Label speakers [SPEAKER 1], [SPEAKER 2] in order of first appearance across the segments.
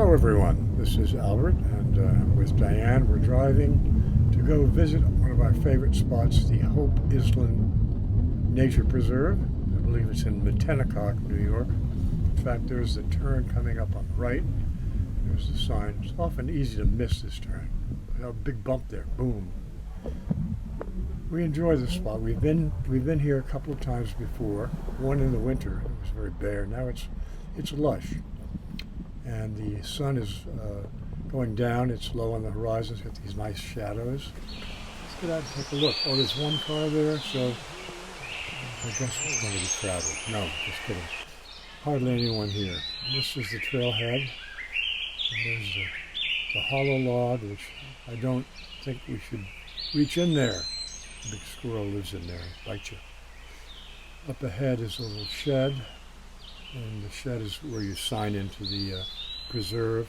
[SPEAKER 1] Hello, everyone. This is Albert, and with Diane, we're driving to go visit one of our favorite spots, the Hope Iselin Nature Preserve. I believe it's in Matinecock, New York. In fact, there's the turn coming up on the right. There's the sign. It's often easy to miss this turn. A big bump there. Boom. We enjoy this spot. We've been here a couple of times before. One in the winter. It was very bare. Now it's lush. And the sun is going down. It's low on the horizon. It's got these nice shadows. Let's get out and take a look. Oh, there's one car there, so I guess it's going to be crowded. No, just kidding. Hardly anyone here. This is the trailhead. And there's the hollow log, which I don't think we should reach in there. A big squirrel lives in there. Bite you. Up ahead is a little shed. And the shed is where you sign into the preserve.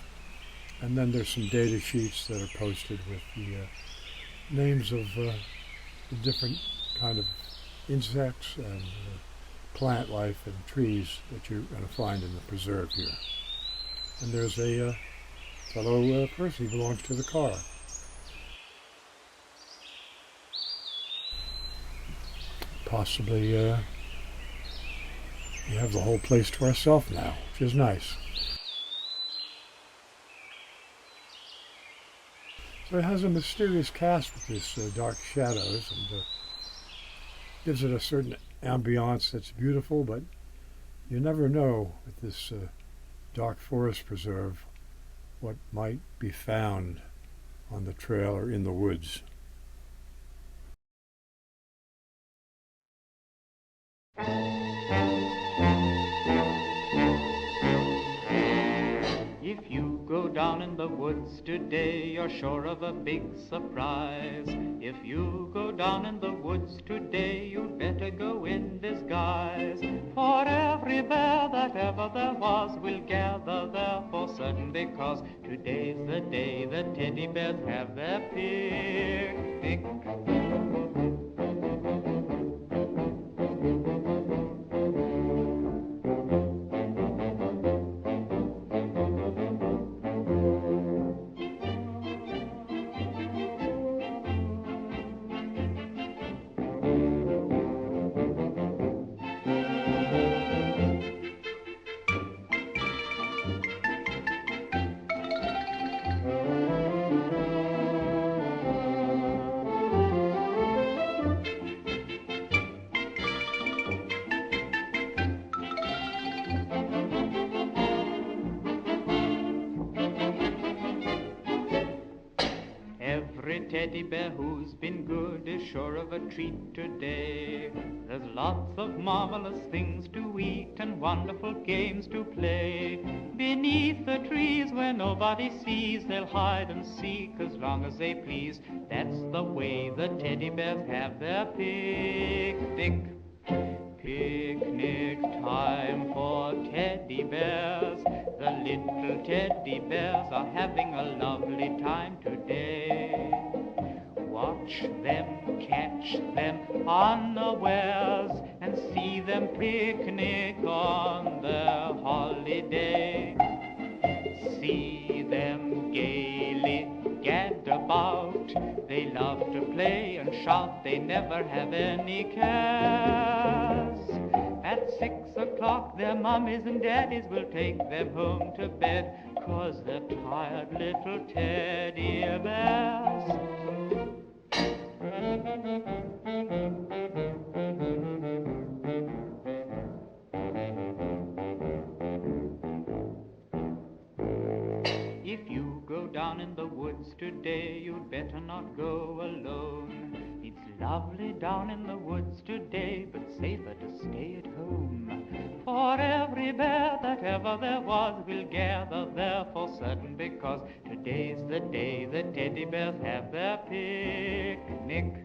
[SPEAKER 1] And then there's some data sheets that are posted with the names of the different kind of insects and plant life and trees that you're going to find in the preserve here. And there's a fellow person who belongs to the car. Possibly we have the whole place to ourselves now, which is nice. So it has a mysterious cast with these dark shadows, and gives it a certain ambiance that's beautiful, but you never know with this dark forest preserve what might be found on the trail or in the woods.
[SPEAKER 2] If you go down in the woods today, you're sure of a big surprise. If you go down in the woods today, you'd better go in disguise. For every bear that ever there was will gather there for certain, because today's the day the teddy bears have their picnic. Every teddy bear who's been good is sure of a treat today. There's lots of marvelous things to eat and wonderful games to play. Beneath the trees where nobody sees, they'll hide and seek as long as they please. That's the way the teddy bears have their picnic. Picnic time for teddy bears. The little teddy bears are having a lovely time today. Watch them, catch them unawares, and see them picnic on their holiday. See them gaily gad about. They love to play and shout, they never have any cares. At 6 o'clock their mummies and daddies will take them home to bed, 'cause they're tired little teddy bears. If you go down in the woods today, you'd better not go alone. It's lovely down in the woods today, but safer to stay at home. For every bear that ever there was will gather there for certain, because today's the day the teddy bears have their picnic.